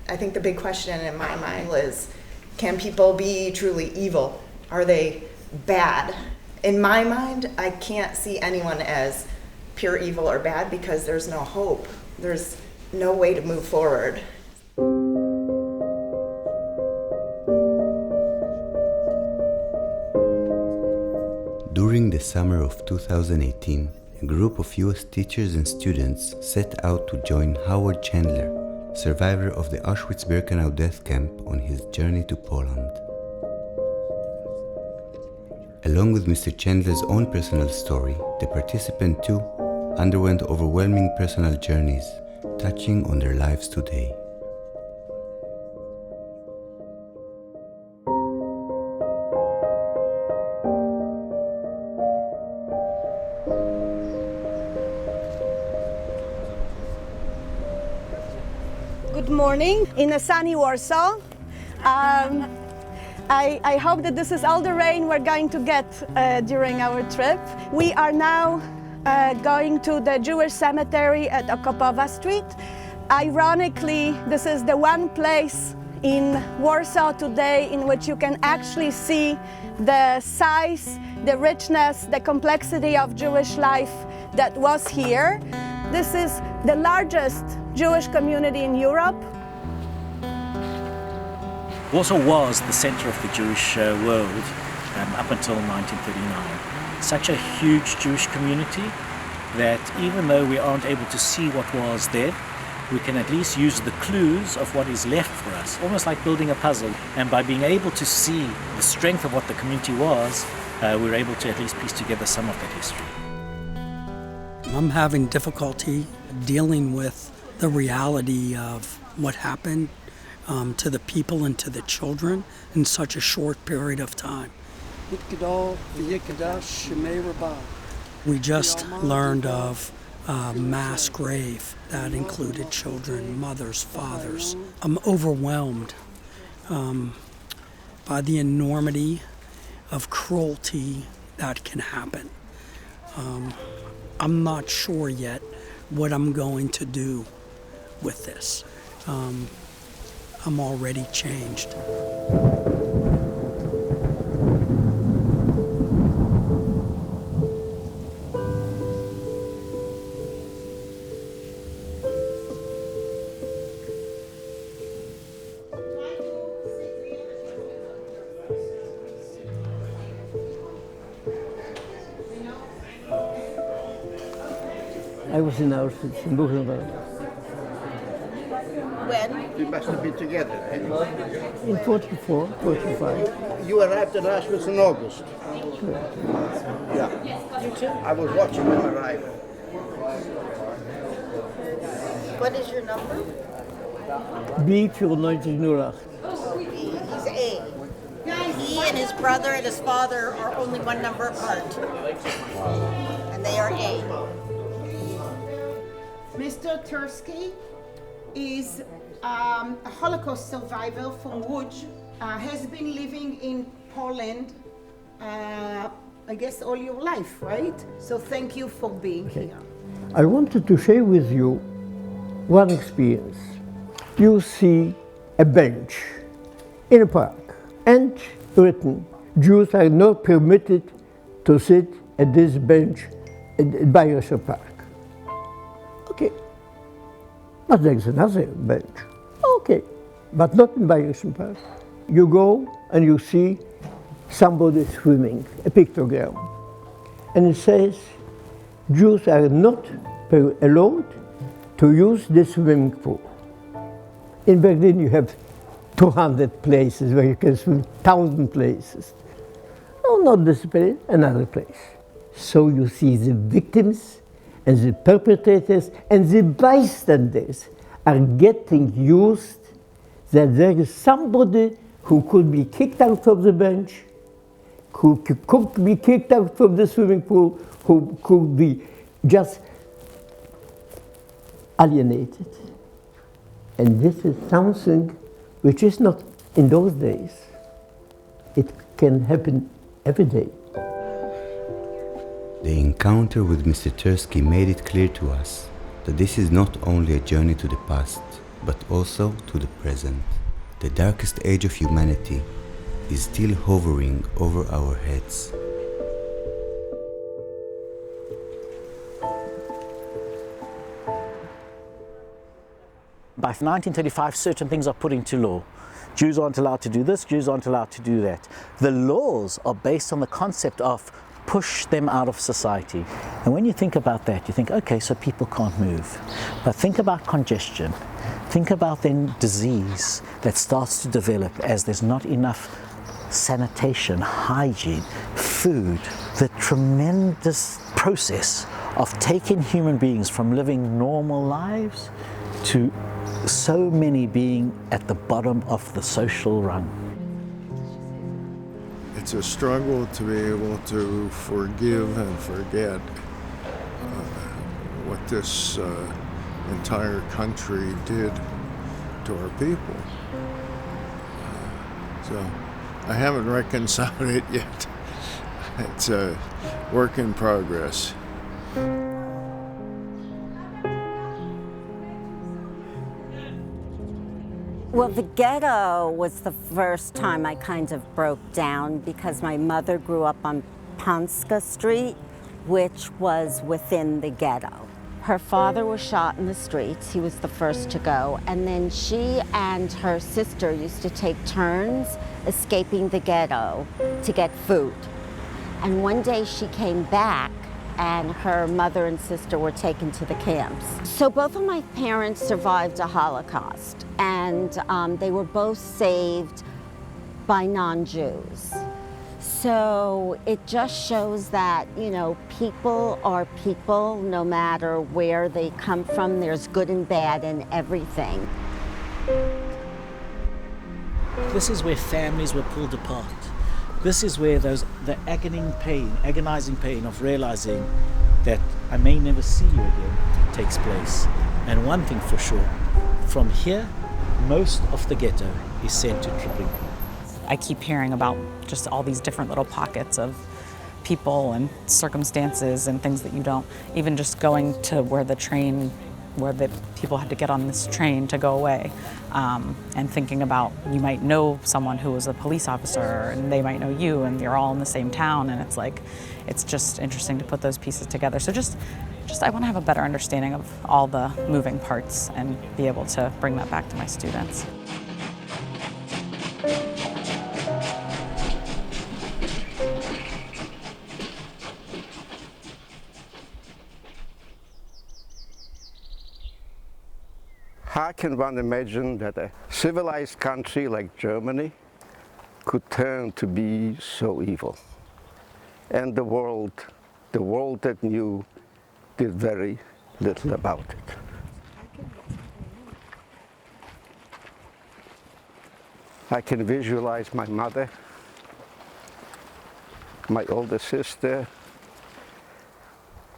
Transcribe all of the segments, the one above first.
I think the big question in my mind is, can people be truly evil? Are they bad? In my mind, I can't see anyone as pure evil or bad because there's no hope. There's no way to move forward. During the summer of 2018, a group of US teachers and students set out to join Howard Chandler, survivor of the Auschwitz-Birkenau death camp, on his journey to Poland. Along with Mr. Chandler's own personal story, the participants too underwent overwhelming personal journeys, touching on their lives today. Good morning in a sunny Warsaw. I hope that this is all the rain we're going to get during our trip. We are now going to the Jewish cemetery at Okopowa Street. Ironically, this is the one place in Warsaw today in which you can actually see the size, the richness, the complexity of Jewish life that was here. This is the largest Jewish community in Europe. Warsaw was the center of the Jewish world up until 1939. Such a huge Jewish community that even though we aren't able to see what was there, we can at least use the clues of what is left for us, almost like building a puzzle. And by being able to see the strength of what the community was, we're able to at least piece together some of that history. I'm having difficulty dealing with the reality of what happened to the people and to the children in such a short period of time. We just learned of a mass grave that included children, mothers, fathers. I'm overwhelmed by the enormity of cruelty that can happen. I'm not sure yet what I'm going to do with this. I'm already changed. I was in Auschwitz, in Buchenwald. When? We must have been together, eh? In 44, 45. You arrived in Auschwitz in August. Correct. Yeah. You too? I was watching them arrive. What is your number? B 9408. He's A. He and his brother and his father are only one number apart. And they are A. Mr. Tursky is a Holocaust survivor from Łódź, has been living in Poland, I guess all your life, right? So thank you for being here. I wanted to share with you one experience. You see a bench in a park and written, Jews are not permitted to sit at this bench at Bayerischer Park. Okay, but there's another bench. Okay, but not in Bayerischen Park. You go and you see somebody swimming, a pictogram. And it says, Jews are not allowed to use the swimming pool. In Berlin you have 200 places where you can swim, 1,000 places. No, not this place, another place. So you see the victims and the perpetrators and the bystanders are getting used that there is somebody who could be kicked out of the bench, who could be kicked out of the swimming pool, who could be just alienated. And this is something which is not in those days. It can happen every day. The encounter with Mr. Tursky made it clear to us that this is not only a journey to the past, but also to the present. The darkest age of humanity is still hovering over our heads. By 1935, certain things are put into law. Jews aren't allowed to do this, Jews aren't allowed to do that. The laws are based on the concept of push them out of society. And when you think about that, you think, okay, so people can't move. But think about congestion. Think about then disease that starts to develop as there's not enough sanitation, hygiene, food. The tremendous process of taking human beings from living normal lives to so many being at the bottom of the social rung. It's a struggle to be able to forgive and forget what this entire country did to our people. So I haven't reconciled it yet. It's a work in progress. Well, the ghetto was the first time I kind of broke down because my mother grew up on Panska Street, which was within the ghetto. Her father was shot in the streets. He was the first to go. And then she and her sister used to take turns escaping the ghetto to get food. And one day she came back and her mother and sister were taken to the camps. So both of my parents survived a Holocaust, and they were both saved by non-Jews. So it just shows that, you know, people are people no matter where they come from. There's good and bad in everything. This is where families were pulled apart. This is where the agonizing pain of realizing that I may never see you again takes place. And one thing for sure, from here, most of the ghetto is sent to Treblinka. I keep hearing about just all these different little pockets of people and circumstances and things that you don't, even just going to where the people had to get on this train to go away, and thinking about you might know someone who was a police officer and they might know you and you're all in the same town, and it's like, it's just interesting to put those pieces together. So just I want to have a better understanding of all the moving parts and be able to bring that back to my students. How can one imagine that a civilized country like Germany could turn to be so evil? And the world that knew did very little about it. I can visualize my mother, my older sister,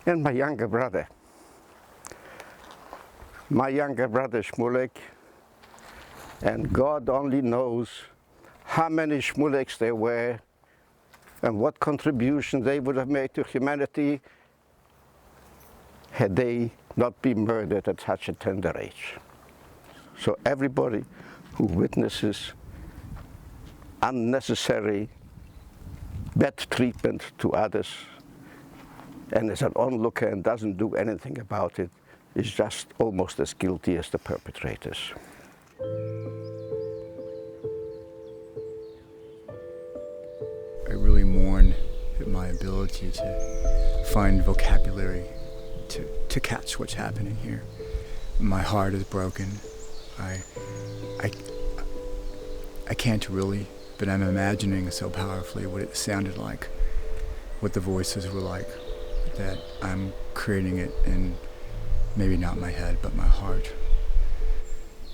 and my younger brother. My younger brother Shmulek, and God only knows how many Shmuleks there were and what contribution they would have made to humanity had they not been murdered at such a tender age. So everybody who witnesses unnecessary bad treatment to others and is an onlooker and doesn't do anything about it is just almost as guilty as the perpetrators. I really mourn at my ability to find vocabulary to catch what's happening here. My heart is broken. I can't really, but I'm imagining so powerfully what it sounded like, what the voices were like, that I'm creating it in maybe not my head, but my heart.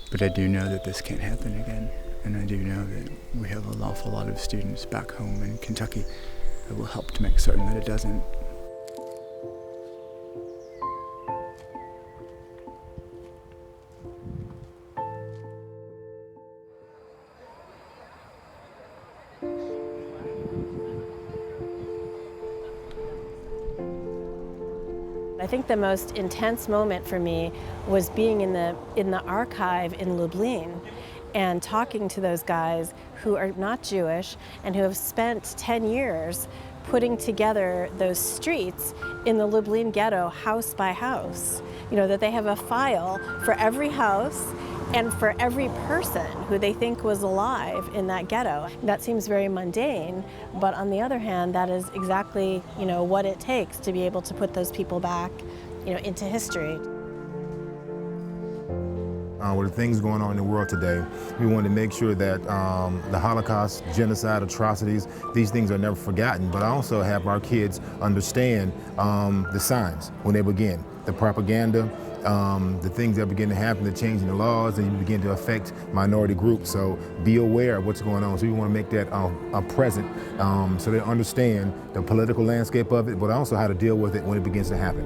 But I do know that this can't happen again. And I do know that we have an awful lot of students back home in Kentucky that will help to make certain that it doesn't. I think the most intense moment for me was being in the archive in Lublin and talking to those guys who are not Jewish and who have spent 10 years putting together those streets in the Lublin ghetto house by house. You know, that they have a file for every house and for every person who they think was alive in that ghetto. That seems very mundane, but on the other hand, that is exactly, you know, what it takes to be able to put those people back, you know, into history. With the things going on in the world today, we want to make sure that the Holocaust, genocide, atrocities, these things are never forgotten, but also have our kids understand the signs when they begin, the propaganda, the things that begin to happen, the change in the laws, and you begin to affect minority groups. So be aware of what's going on. So we want to make that present so they understand the political landscape of it, but also how to deal with it when it begins to happen.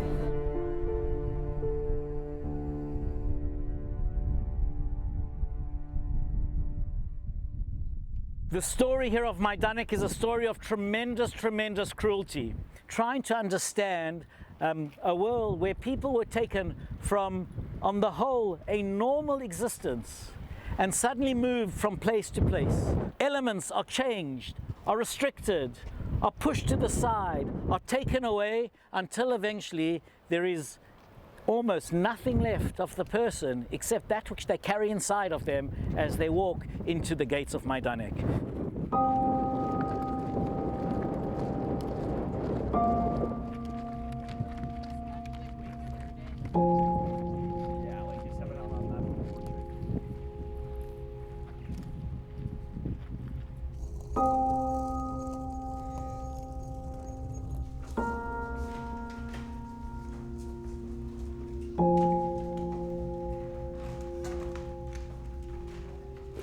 The story here of Majdanek is a story of tremendous, tremendous cruelty. Trying to understand a world where people were taken from, on the whole, a normal existence and suddenly moved from place to place. Elements are changed, are restricted, are pushed to the side, are taken away until eventually there is almost nothing left of the person except that which they carry inside of them as they walk into the gates of Majdanek.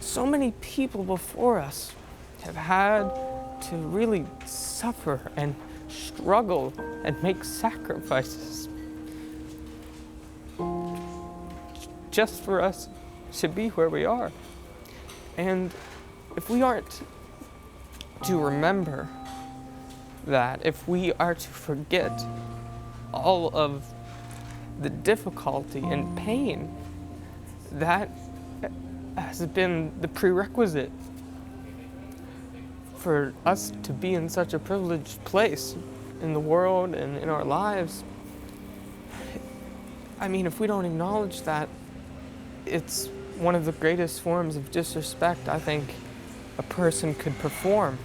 So many people before us have had to really suffer and struggle and make sacrifices just for us to be where we are. And if we aren't to remember that, if we are to forget all of the difficulty and pain that has been the prerequisite for us to be in such a privileged place in the world and in our lives. I mean, if we don't acknowledge that, it's one of the greatest forms of disrespect I think a person could perform.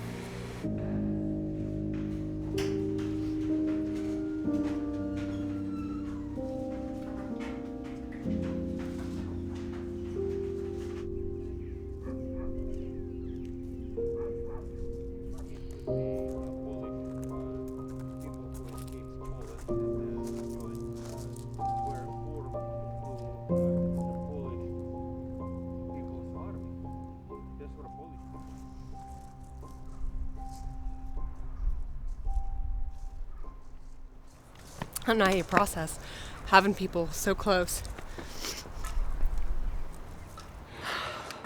I don't know how you process having people so close.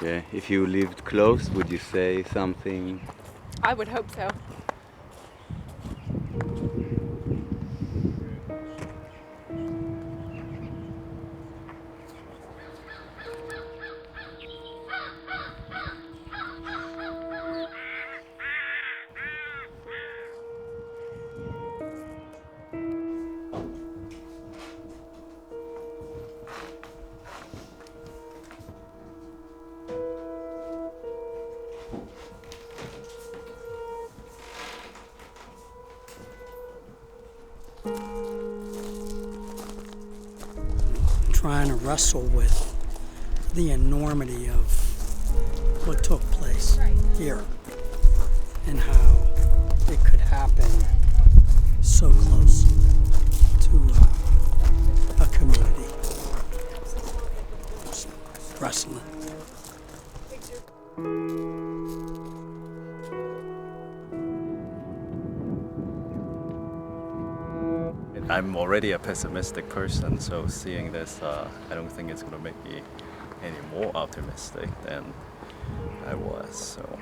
Yeah, if you lived close, would you say something? I would hope so. Trying to wrestle with the enormity of what took place here and how it could happen so close to a community. Just wrestling. I'm already a pessimistic person, so seeing this, I don't think it's going to make me any more optimistic than I was. So.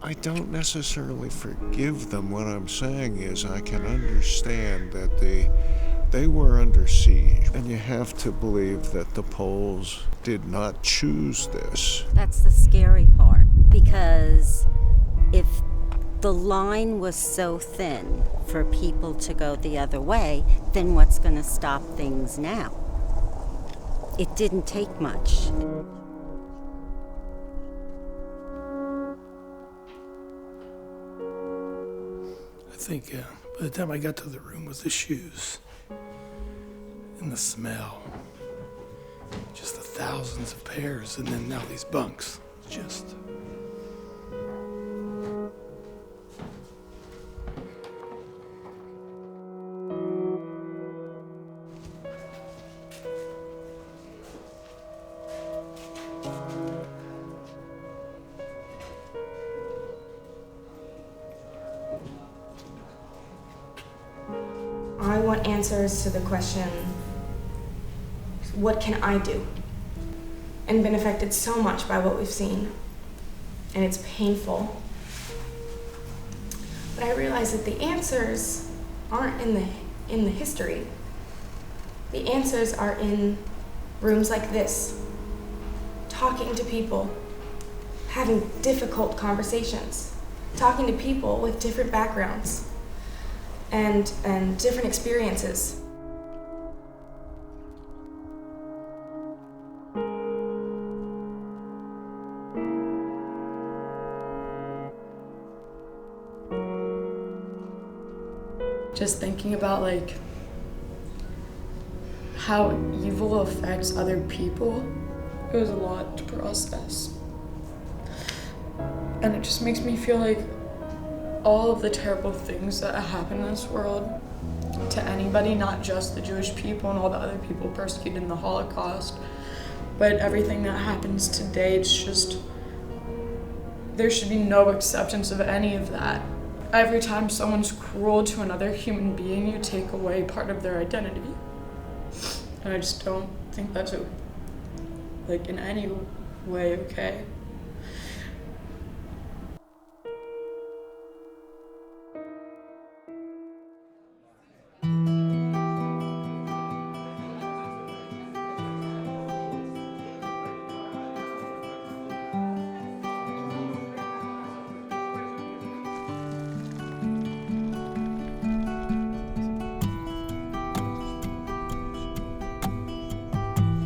I don't necessarily forgive them. What I'm saying is I can understand that they were under siege, and you have to believe that the Poles did not choose this. That's the scary part, because if the line was so thin for people to go the other way, then what's going to stop things now? It didn't take much. I think by the time I got to the room with the shoes and the smell, just the thousands of pairs, and then now these bunks, just... I want answers to the question, what can I do? And been affected so much by what we've seen. And it's painful. But I realize that the answers aren't in the history. The answers are in rooms like this, talking to people, having difficult conversations, talking to people with different backgrounds and different experiences. Just thinking about like how evil affects other people, it was a lot to process. And it just makes me feel like all of the terrible things that happen in this world to anybody, not just the Jewish people and all the other people persecuted in the Holocaust, but everything that happens today, it's just, there should be no acceptance of any of that. Every time someone's cruel to another human being, you take away part of their identity. And I just don't think that's like in any way okay.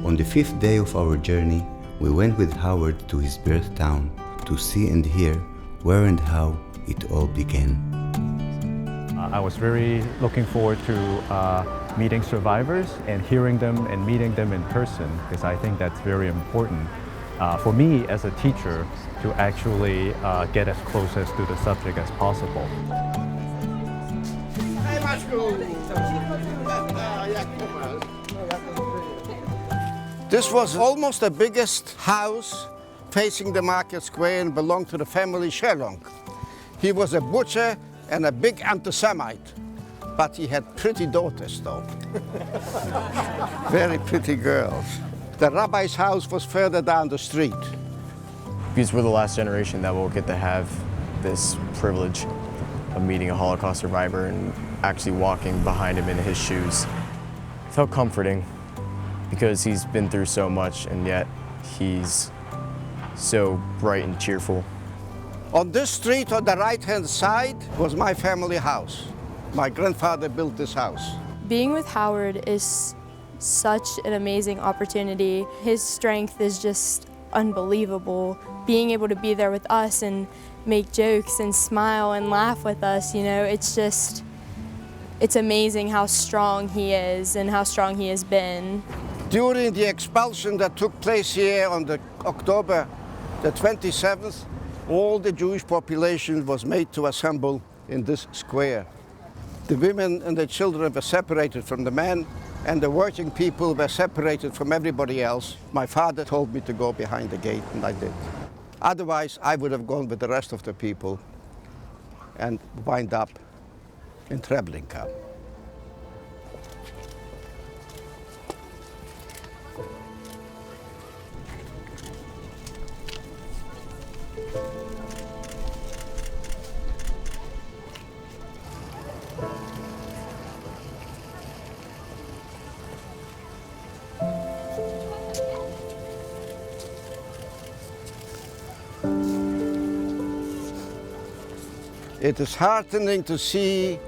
On the 5th day of our journey, we went with Howard to his birth town to see and hear where and how it all began. I was very looking forward to meeting survivors and hearing them and meeting them in person, because I think that's very important for me as a teacher to actually get as close as to the subject as possible. This was almost the biggest house facing the market square and belonged to the family Sherlong. He was a butcher and a big anti-Semite, but he had pretty daughters though. Very pretty girls. The rabbi's house was further down the street. Because we're the last generation that will get to have this privilege of meeting a Holocaust survivor and actually walking behind him in his shoes. It felt comforting, because he's been through so much and yet he's so bright and cheerful. On this street on the right-hand side was my family house. My grandfather built this house. Being with Howard is such an amazing opportunity. His strength is just unbelievable. Being able to be there with us and make jokes and smile and laugh with us, you know, it's amazing how strong he is and how strong he has been. During the expulsion that took place here on October the 27th, all the Jewish population was made to assemble in this square. The women and the children were separated from the men, and the working people were separated from everybody else. My father told me to go behind the gate, and I did. Otherwise, I would have gone with the rest of the people and wind up in Treblinka. It is heartening to see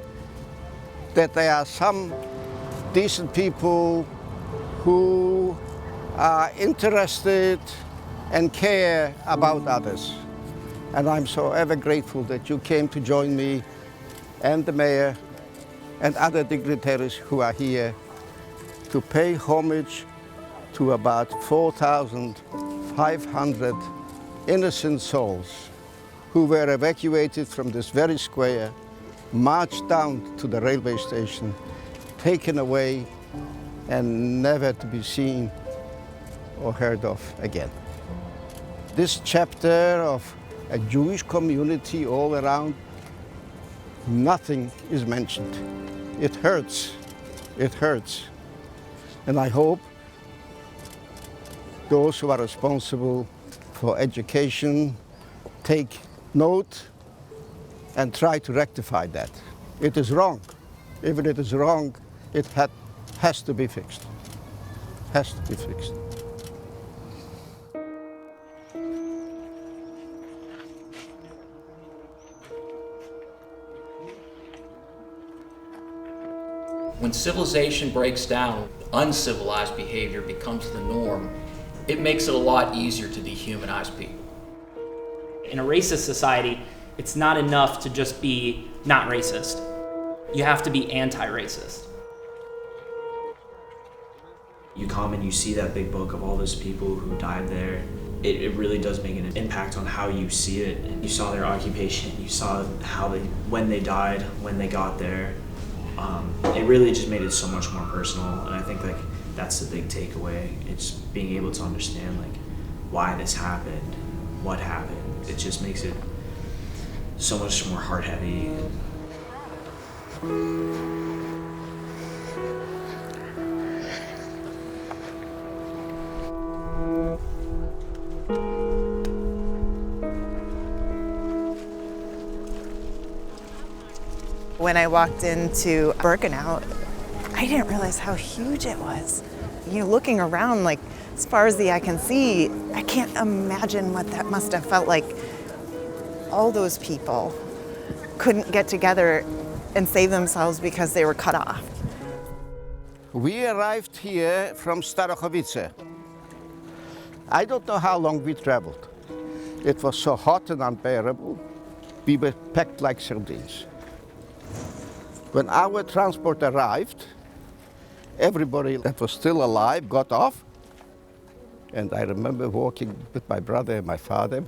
that there are some decent people who are interested and care about others. And I'm so ever grateful that you came to join me and the mayor and other dignitaries who are here to pay homage to about 4,500 innocent souls who were evacuated from this very square, marched down to the railway station, taken away, and never to be seen or heard of again. This chapter of a Jewish community all around, nothing is mentioned. It hurts. It hurts. And I hope those who are responsible for education take note and try to rectify that. It is wrong. If it is wrong, it has to be fixed. Has to be fixed. When civilization breaks down, uncivilized behavior becomes the norm. It makes it a lot easier to dehumanize people. In a racist society, it's not enough to just be not racist. You have to be anti-racist. You come and you see that big book of all those people who died there. It really does make an impact on how you see it. And you saw their occupation, you saw how when they died, when they got there. It really just made it so much more personal, and I think like that's the big takeaway. It's being able to understand like why this happened, what happened. It just makes it so much more heart heavy. When I walked into Birkenau, I didn't realize how huge it was. You know, looking around, like, as far as the eye can see, I can't imagine what that must have felt like. All those people couldn't get together and save themselves because they were cut off. We arrived here from Starachowice. I don't know how long we traveled. It was so hot and unbearable, we were packed like sardines. When our transport arrived, everybody that was still alive got off. And I remember walking with my brother and my father.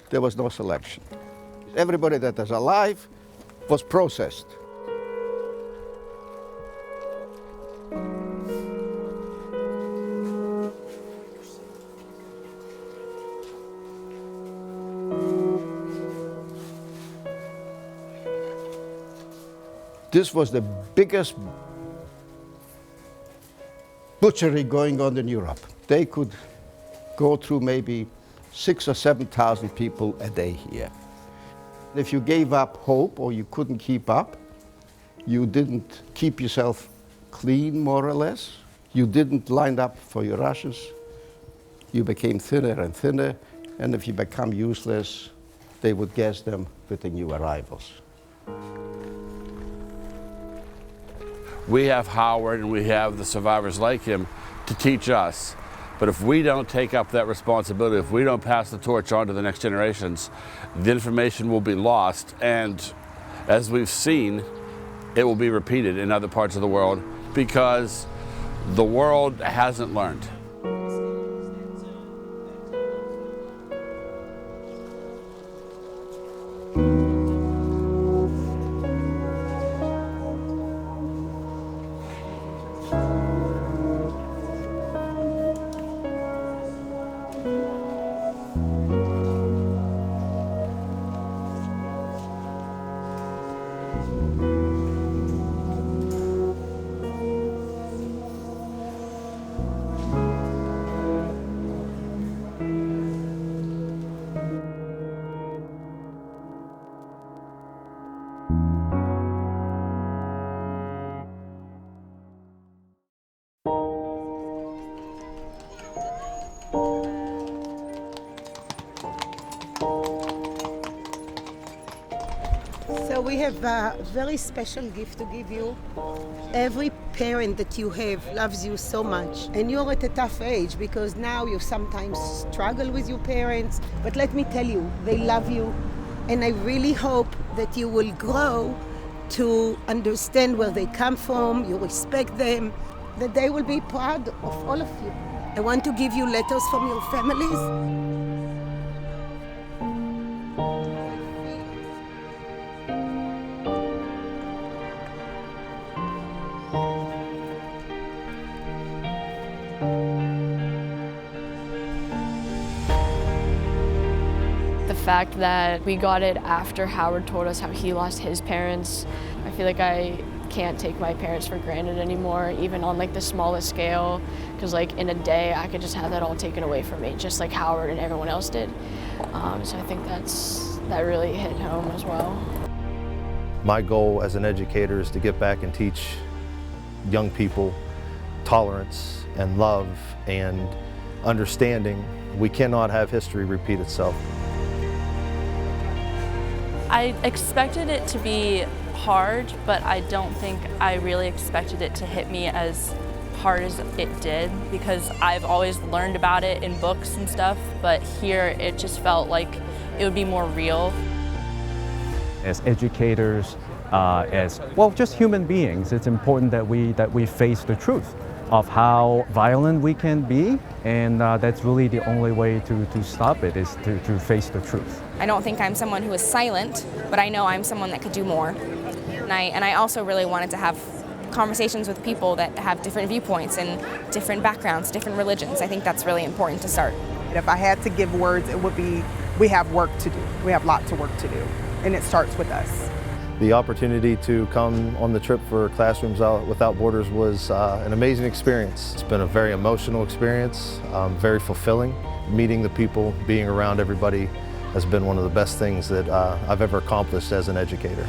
There was no selection. Everybody that was alive was processed. This was the biggest butchery going on in Europe. They could go through maybe 6,000 or 7,000 people a day here. If you gave up hope or you couldn't keep up, you didn't keep yourself clean, more or less. You didn't line up for your rations. You became thinner and thinner, and if you become useless, they would gas them with the new arrivals. We have Howard and we have the survivors like him to teach us. But if we don't take up that responsibility, if we don't pass the torch on to the next generations, the information will be lost. And as we've seen, it will be repeated in other parts of the world because the world hasn't learned. we have a very special gift to give you. Every parent that you have loves you so much, and you're at a tough age because now you sometimes struggle with your parents, but let me tell you, they love you, and I really hope that you will grow to understand where they come from, you respect them, that they will be proud of all of you. I want to give you letters from your families. The fact that we got it after Howard told us how he lost his parents, I feel like I can't take my parents for granted anymore, even on like the smallest scale, because like in a day I could just have that all taken away from me, just like Howard and everyone else did. So I think that really hit home as well. My goal as an educator is to get back and teach young people tolerance and love and understanding. We cannot have history repeat itself. I expected it to be hard, but I don't think I really expected it to hit me as hard as it did, because I've always learned about it in books and stuff, but here it just felt like it would be more real. As educators, as well, just human beings, it's important that we face the truth of how violent we can be, and that's really the only way to stop it, is to face the truth. I don't think I'm someone who is silent, but I know I'm someone that could do more. And I also really wanted to have conversations with people that have different viewpoints and different backgrounds, different religions. I think that's really important to start. If I had to give words, it would be, we have work to do. We have lots of work to do, and it starts with us. The opportunity to come on the trip for Classrooms Without Borders was an amazing experience. It's been a very emotional experience, very fulfilling. Meeting the people, being around everybody has been one of the best things that I've ever accomplished as an educator.